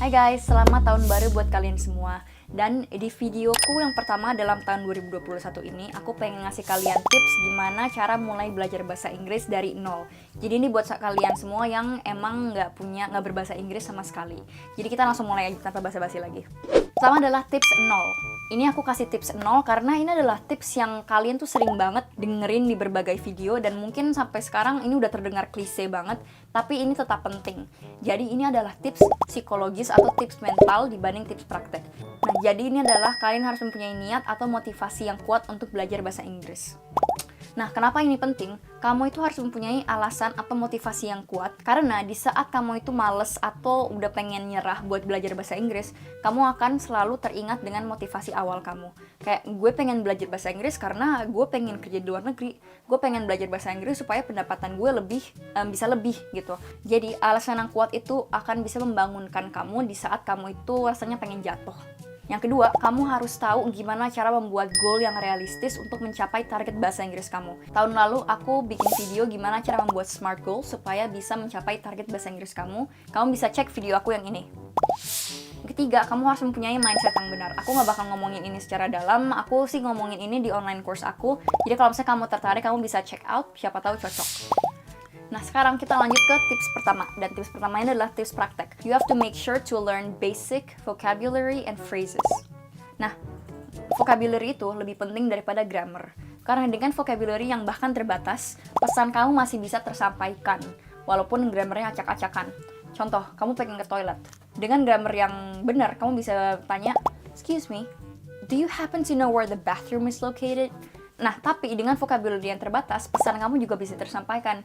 Hai guys, selamat tahun baru buat kalian semua. Dan di videoku yang pertama dalam tahun 2021 ini, aku pengen ngasih kalian tips gimana cara mulai belajar bahasa Inggris dari nol. Jadi ini buat kalian semua yang emang nggak berbahasa Inggris sama sekali. Jadi kita langsung mulai aja tanpa basa-basi lagi. Pertama adalah tips nol. Ini aku kasih tips nol karena ini adalah tips yang kalian tuh sering banget dengerin di berbagai video dan mungkin sampai sekarang ini udah terdengar klise banget, tapi ini tetap penting. Jadi ini adalah tips psikologis atau tips mental dibanding tips praktek. Nah, jadi ini adalah kalian harus mempunyai niat atau motivasi yang kuat untuk belajar bahasa Inggris. Nah, kenapa ini penting? Kamu itu harus mempunyai alasan atau motivasi yang kuat, karena di saat kamu itu males atau udah pengen nyerah buat belajar bahasa Inggris, kamu akan selalu teringat dengan motivasi awal kamu. Kayak, gue pengen belajar bahasa Inggris karena gue pengen kerja di luar negeri, gue pengen belajar bahasa Inggris supaya pendapatan gue bisa lebih gitu. Jadi, alasan yang kuat itu akan bisa membangunkan kamu di saat kamu itu rasanya pengen jatuh. Yang kedua, kamu harus tahu gimana cara membuat goal yang realistis untuk mencapai target bahasa Inggris kamu. Tahun lalu, aku bikin video gimana cara membuat SMART goal supaya bisa mencapai target bahasa Inggris kamu. Kamu bisa cek video aku yang ini. Ketiga, kamu harus mempunyai mindset yang benar. Aku nggak bakal ngomongin ini secara dalam, aku sih ngomongin ini di online course aku. Jadi kalau misalnya kamu tertarik, kamu bisa check out, siapa tahu cocok. Nah, sekarang kita lanjut ke tips pertama. Dan tips pertamanya adalah tips praktek. You have to make sure to learn basic vocabulary and phrases. Nah, vocabulary itu lebih penting daripada grammar. Karena dengan vocabulary yang bahkan terbatas, pesan kamu masih bisa tersampaikan, walaupun grammarnya acak-acakan. Contoh, kamu pengen ke toilet. Dengan grammar yang benar, kamu bisa tanya, "Excuse me, do you happen to know where the bathroom is located?" Nah, tapi dengan vocabulary yang terbatas, pesan kamu juga bisa tersampaikan.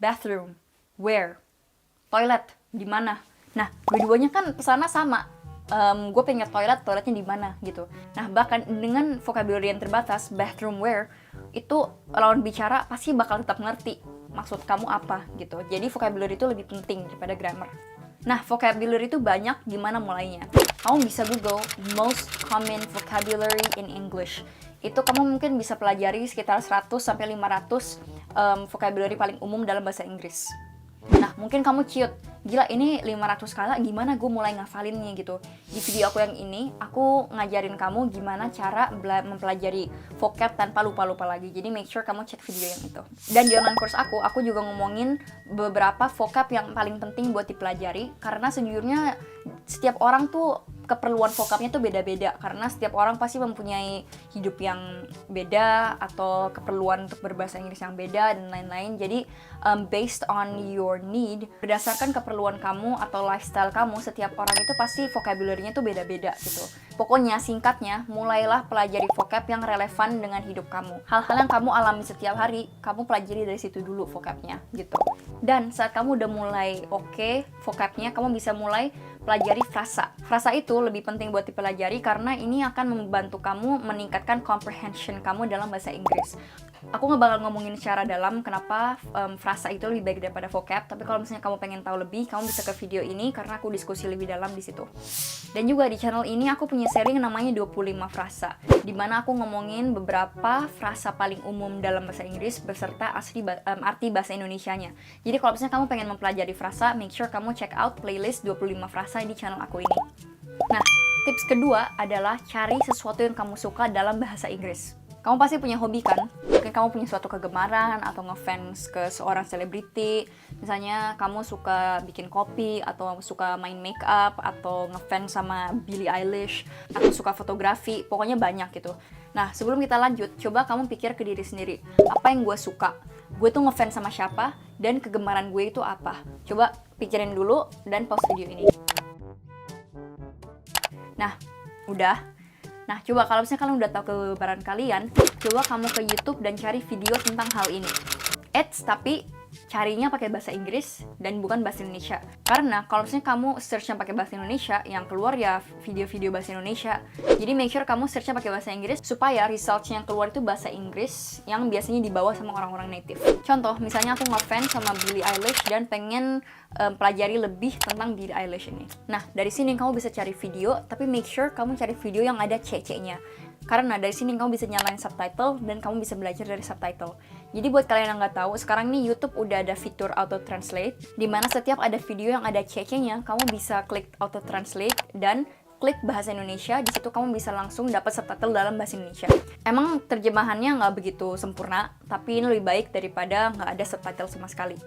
Bathroom, where, toilet, di mana. Nah, dua-duanya kan pesannya sama. Gue pengen toiletnya di mana gitu. Nah, bahkan dengan vocabulary yang terbatas, bathroom, where, itu lawan bicara pasti bakal tetap ngerti maksud kamu apa gitu. Jadi vocabulary itu lebih penting daripada grammar. Nah, vocabulary itu banyak, gimana mulainya? Kamu bisa Google most common vocabulary in English. Itu kamu mungkin bisa pelajari sekitar 100-500 vocabulary paling umum dalam bahasa Inggris. Nah, mungkin kamu ciut, gila ini 500 kata, gimana gue mulai ngafalinnya gitu. Di video aku yang ini, aku ngajarin kamu gimana cara mempelajari vocab tanpa lupa-lupa lagi. Jadi make sure kamu cek video yang itu. Dan di online course aku juga ngomongin beberapa vocab yang paling penting buat dipelajari. Karena sejujurnya setiap orang tuh keperluan vocabnya tuh beda-beda. Karena setiap orang pasti mempunyai hidup yang beda atau keperluan untuk berbahasa Inggris yang beda dan lain-lain. Jadi based on your need, berdasarkan keperluan kamu atau lifestyle kamu, setiap orang itu pasti vocabulary-nya tuh beda-beda gitu. Pokoknya singkatnya, mulailah pelajari vocab yang relevan dengan hidup kamu. Hal-hal yang kamu alami setiap hari, kamu pelajari dari situ dulu vocabnya gitu. Dan saat kamu udah mulai oke vocabnya, kamu bisa mulai pelajari frasa. Frasa itu lebih penting buat dipelajari karena ini akan membantu kamu meningkatkan comprehension kamu dalam bahasa Inggris. Aku nggak bakal ngomongin secara dalam kenapa frasa itu lebih baik daripada vocab, tapi kalau misalnya kamu pengen tahu lebih, kamu bisa ke video ini karena aku diskusi lebih dalam di situ. Dan juga di channel ini aku punya sharing namanya 25 frasa, di mana aku ngomongin beberapa frasa paling umum dalam bahasa Inggris beserta arti bahasa Indonesianya. Jadi kalau misalnya kamu pengen mempelajari frasa, make sure kamu check out playlist 25 frasa di channel aku ini. Nah, tips kedua adalah cari sesuatu yang kamu suka dalam bahasa Inggris. Kamu pasti punya hobi kan? Mungkin kamu punya suatu kegemaran atau ngefans ke seorang selebriti. Misalnya kamu suka bikin kopi atau suka main make up atau ngefans sama Billie Eilish atau suka fotografi. Pokoknya banyak gitu. Nah, sebelum kita lanjut, coba kamu pikir ke diri sendiri. Apa yang gue suka? Gue tuh ngefans sama siapa? Dan kegemaran gue itu apa? Coba pikirin dulu dan pause video ini. Nah, udah. Nah, coba kalau misalnya kalian udah tahu kegemaran kalian, coba kamu ke YouTube dan cari video tentang hal ini. Tapi carinya pakai bahasa Inggris dan bukan bahasa Indonesia. Karena kalau misalnya kamu search-nya pakai bahasa Indonesia, yang keluar ya video-video bahasa Indonesia. Jadi make sure kamu search-nya pakai bahasa Inggris supaya results-nya yang keluar itu bahasa Inggris yang biasanya dibawa sama orang-orang native. Contoh, misalnya aku ngefans sama Billie Eilish dan pengen pelajari lebih tentang Billie Eilish ini. Nah, dari sini kamu bisa cari video, tapi make sure kamu cari video yang ada CC-nya. Karena dari sini kamu bisa nyalain subtitle dan kamu bisa belajar dari subtitle. Jadi buat kalian yang nggak tahu, sekarang nih YouTube udah ada fitur auto translate, di mana setiap ada video yang ada CC-nya, kamu bisa klik auto translate dan klik bahasa Indonesia. Di situ kamu bisa langsung dapat subtitle dalam bahasa Indonesia. Emang terjemahannya nggak begitu sempurna, tapi ini lebih baik daripada nggak ada subtitle sama sekali.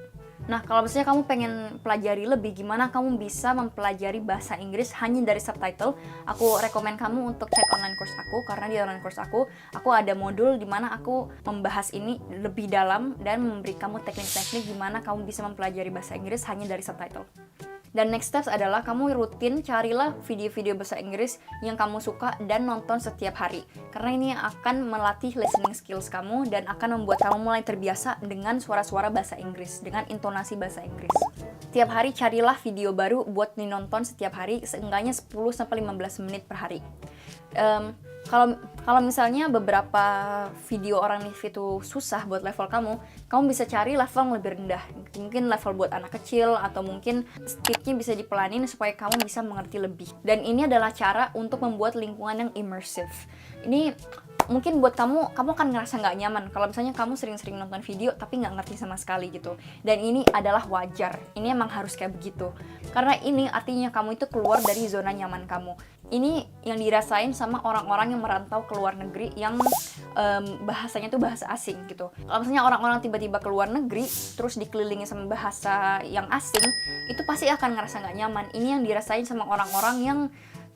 Nah, kalau misalnya kamu pengen pelajari lebih, gimana kamu bisa mempelajari bahasa Inggris hanya dari subtitle, aku rekomen kamu untuk cek online course aku, karena di online course aku ada modul di mana aku membahas ini lebih dalam dan memberi kamu teknik-teknik gimana kamu bisa mempelajari bahasa Inggris hanya dari subtitle. Dan next steps adalah kamu rutin carilah video-video bahasa Inggris yang kamu suka dan nonton setiap hari. Karena ini akan melatih listening skills kamu dan akan membuat kamu mulai terbiasa dengan suara-suara bahasa Inggris, dengan intonasi bahasa Inggris. Tiap hari carilah video baru buat dinonton setiap hari, seenggaknya 10-15 menit per hari. Kalau misalnya beberapa video orang nih itu susah buat level kamu bisa cari level yang lebih rendah. Mungkin level buat anak kecil atau mungkin speednya bisa dipelanin supaya kamu bisa mengerti lebih. Dan ini adalah cara untuk membuat lingkungan yang immersive. Ini mungkin buat kamu akan ngerasa nggak nyaman kalau misalnya kamu sering-sering nonton video tapi nggak ngerti sama sekali gitu. Dan ini adalah wajar, ini emang harus kayak begitu. Karena ini artinya kamu itu keluar dari zona nyaman kamu. Ini yang dirasain sama orang-orang yang merantau ke luar negeri yang bahasanya tuh bahasa asing gitu. Kalau misalnya orang-orang tiba-tiba ke luar negeri terus dikelilingi sama bahasa yang asing, itu pasti akan ngerasa nggak nyaman. Ini yang dirasain sama orang-orang yang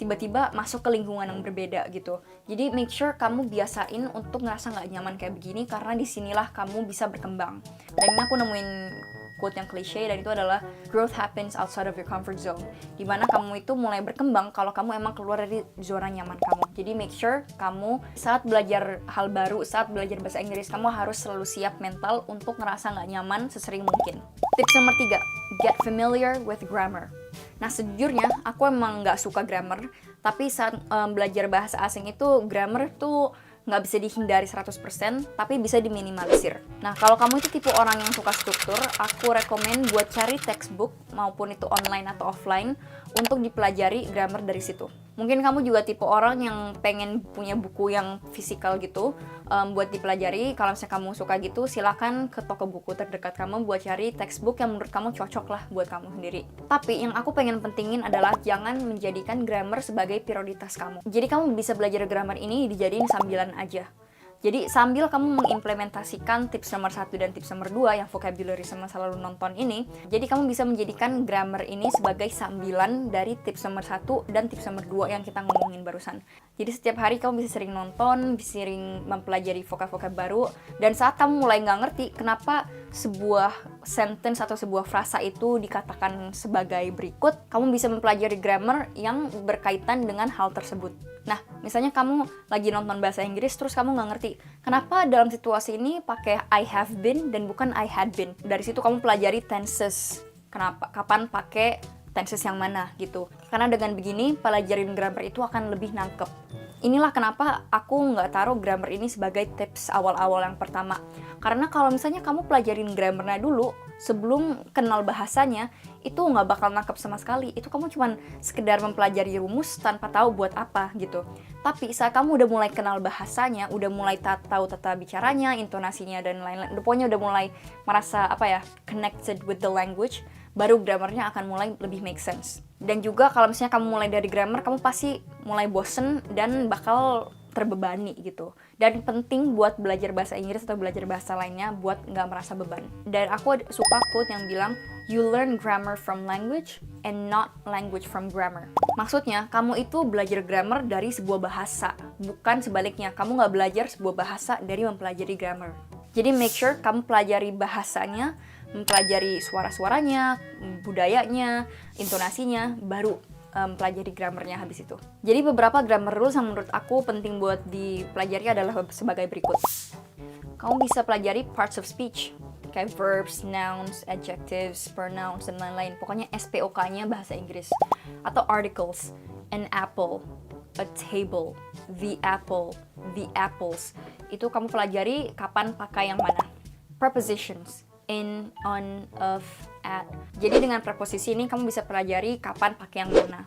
tiba-tiba masuk ke lingkungan yang berbeda gitu. Jadi make sure kamu biasain untuk ngerasa nggak nyaman kayak begini, karena disinilah kamu bisa berkembang. Dan ini aku nemuin quote yang klise, dan itu adalah growth happens outside of your comfort zone. Dimana kamu itu mulai berkembang kalau kamu emang keluar dari zona nyaman kamu. Jadi make sure kamu saat belajar hal baru, saat belajar bahasa Inggris, kamu harus selalu siap mental untuk ngerasa nggak nyaman sesering mungkin. Tips nomor 3, get familiar with grammar. Nah, sejujurnya aku emang nggak suka grammar, tapi saat belajar bahasa asing itu grammar tuh nggak bisa dihindari 100%, tapi bisa diminimalisir. Nah, kalau kamu itu tipe orang yang suka struktur, aku rekomen buat cari textbook, maupun itu online atau offline, untuk dipelajari grammar dari situ. Mungkin kamu juga tipe orang yang pengen punya buku yang fisikal gitu, buat dipelajari. Kalau misalnya kamu suka gitu, silakan ke toko buku terdekat kamu buat cari textbook yang menurut kamu cocok lah buat kamu sendiri. Tapi yang aku pengen pentingin adalah jangan menjadikan grammar sebagai prioritas kamu. Jadi kamu bisa belajar grammar ini dijadiin sambilan aja. Jadi sambil kamu mengimplementasikan tips nomor 1 dan tips nomor 2 yang vocabulary sama selalu nonton ini, jadi kamu bisa menjadikan grammar ini sebagai sambilan dari tips nomor 1 dan tips nomor 2 yang kita ngomongin barusan. Jadi setiap hari kamu bisa sering nonton, bisa sering mempelajari vocab-vocab baru, dan saat kamu mulai nggak ngerti kenapa sebuah sentence atau sebuah frasa itu dikatakan sebagai berikut, kamu bisa mempelajari grammar yang berkaitan dengan hal tersebut. Nah, misalnya kamu lagi nonton bahasa Inggris terus kamu nggak ngerti kenapa dalam situasi ini pakai I have been dan bukan I had been. Dari situ kamu pelajari tenses. Kapan pakai tenses yang mana gitu. Karena dengan begini pelajarin grammar itu akan lebih nangkep. Inilah kenapa aku nggak taruh grammar ini sebagai tips awal-awal yang pertama. Karena kalau misalnya kamu pelajarin grammarnya dulu sebelum kenal bahasanya, itu nggak bakal nangkep sama sekali. Itu kamu cuman sekedar mempelajari rumus tanpa tahu buat apa gitu. Tapi saat kamu udah mulai kenal bahasanya, udah mulai tahu tata bicaranya, intonasinya dan lain-lain, pokoknya udah mulai merasa connected with the language, baru grammarnya akan mulai lebih make sense. Dan juga kalau misalnya kamu mulai dari grammar, kamu pasti mulai bosen dan bakal terbebani gitu. Dan penting buat belajar bahasa Inggris atau belajar bahasa lainnya buat nggak merasa beban. Dan aku suka quote yang bilang, you learn grammar from language and not language from grammar. Maksudnya, kamu itu belajar grammar dari sebuah bahasa, bukan sebaliknya. Kamu nggak belajar sebuah bahasa dari mempelajari grammar. Jadi make sure kamu pelajari bahasanya, mempelajari suara-suaranya, budayanya, intonasinya, baru pelajari grammarnya habis itu. Jadi beberapa grammar rules yang menurut aku penting buat dipelajari adalah sebagai berikut. Kamu bisa pelajari parts of speech, kayak verbs, nouns, adjectives, pronouns, dan lain-lain. Pokoknya SPOK-nya bahasa Inggris. Atau articles, an apple, a table, the apple, the apples. Itu kamu pelajari kapan pakai yang mana. Prepositions, in, on, of, at. Jadi dengan preposisi ini kamu bisa pelajari kapan pakai yang mana.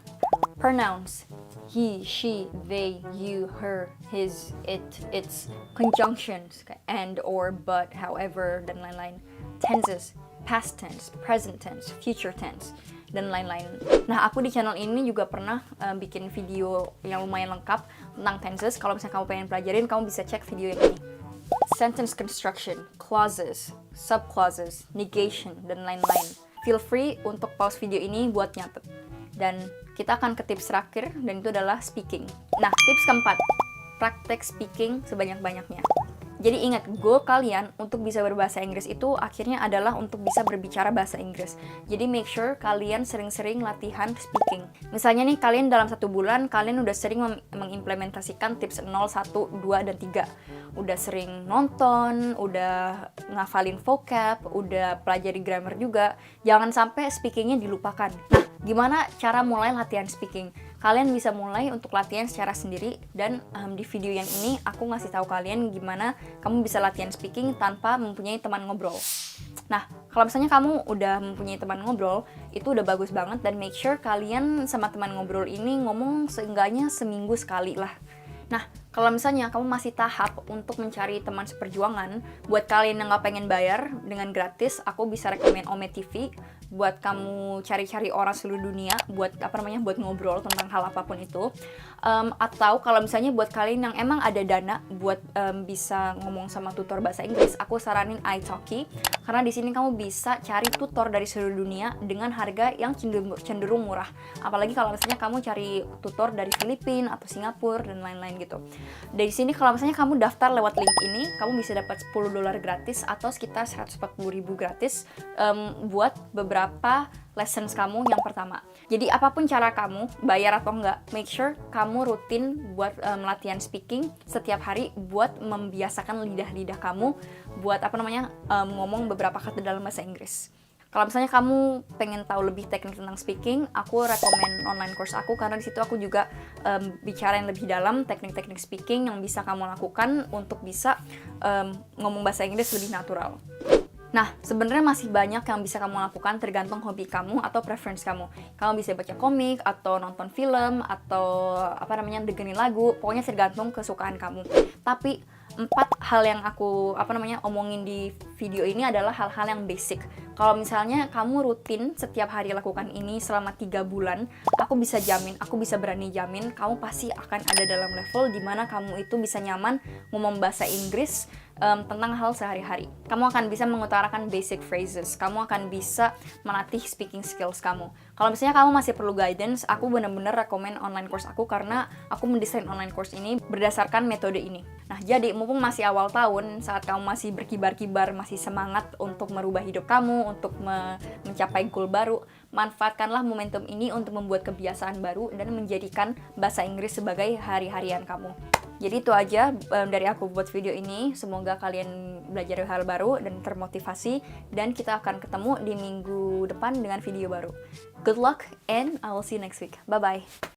Pronouns, he, she, they, you, her, his, it, its, conjunctions, and, or, but, however, dan lain-lain. Tenses, past tense, present tense, future tense, dan lain-lain. Nah, aku di channel ini juga pernah bikin video yang lumayan lengkap tentang tenses. Kalau misalnya kamu pengen pelajarin, kamu bisa cek video yang ini. Sentence construction, clauses, subclauses, negation, dan lain-lain. Feel free untuk pause video ini buat nyatet. Dan kita akan ke tips terakhir, dan itu adalah speaking. Nah, tips keempat, praktek speaking sebanyak-banyaknya. Jadi ingat, goal kalian untuk bisa berbahasa Inggris itu akhirnya adalah untuk bisa berbicara bahasa Inggris. Jadi make sure kalian sering-sering latihan speaking. Misalnya nih, kalian dalam 1 bulan, kalian udah sering mengimplementasikan tips 0, 1, 2, dan 3. Udah sering nonton, udah ngafalin vocab, udah pelajari grammar juga. Jangan sampai speakingnya dilupakan. Nah, gimana cara mulai latihan speaking? Kalian bisa mulai untuk latihan secara sendiri, dan di video yang ini aku ngasih tahu kalian gimana kamu bisa latihan speaking tanpa mempunyai teman ngobrol. Nah, kalau misalnya kamu udah mempunyai teman ngobrol, itu udah bagus banget, dan make sure kalian sama teman ngobrol ini ngomong seenggaknya seminggu sekali lah. Nah, kalau misalnya kamu masih tahap untuk mencari teman seperjuangan, buat kalian yang nggak pengen bayar dengan gratis, aku bisa rekomen Ome TV buat kamu cari-cari orang seluruh dunia, buat buat ngobrol tentang hal apapun itu. Atau kalau misalnya buat kalian yang emang ada dana buat bisa ngomong sama tutor bahasa Inggris, aku saranin italki, karena di sini kamu bisa cari tutor dari seluruh dunia dengan harga yang cenderung murah. Apalagi kalau misalnya kamu cari tutor dari Filipina atau Singapura dan lain-lain gitu. Dari sini kalau misalnya kamu daftar lewat link ini, kamu bisa dapat $10 gratis atau sekitar 140.000 gratis buat beberapa lessons kamu yang pertama. Jadi apapun cara kamu, bayar atau enggak, make sure kamu rutin buat latihan speaking setiap hari buat membiasakan lidah-lidah kamu buat ngomong beberapa kata dalam bahasa Inggris. Kalau misalnya kamu pengen tahu lebih teknik tentang speaking, aku rekomen online course aku, karena di situ aku juga bicarain lebih dalam teknik-teknik speaking yang bisa kamu lakukan untuk bisa ngomong bahasa Inggris lebih natural. Nah, sebenarnya masih banyak yang bisa kamu lakukan tergantung hobi kamu atau preference kamu. Kamu bisa baca komik, atau nonton film, atau dengerin lagu, pokoknya tergantung kesukaan kamu. Tapi 4 hal yang aku omongin di video ini adalah hal-hal yang basic. Kalau misalnya kamu rutin setiap hari lakukan ini selama 3 bulan, aku bisa berani jamin kamu pasti akan ada dalam level dimana kamu itu bisa nyaman ngomong bahasa Inggris tentang hal sehari-hari. Kamu akan bisa mengutarakan basic phrases, kamu akan bisa melatih speaking skills kamu. Kalau misalnya kamu masih perlu guidance, aku benar-benar rekomen online course aku, karena aku mendesain online course ini berdasarkan metode ini. Nah, jadi mumpung masih awal tahun, saat kamu masih berkibar-kibar, masih semangat untuk merubah hidup kamu, untuk mencapai goal baru, manfaatkanlah momentum ini untuk membuat kebiasaan baru dan menjadikan bahasa Inggris sebagai hari-harian kamu. Jadi itu aja dari aku buat video ini. Semoga kalian belajar hal baru dan termotivasi. Dan kita akan ketemu di minggu depan dengan video baru. Good luck and I will see you next week. Bye-bye.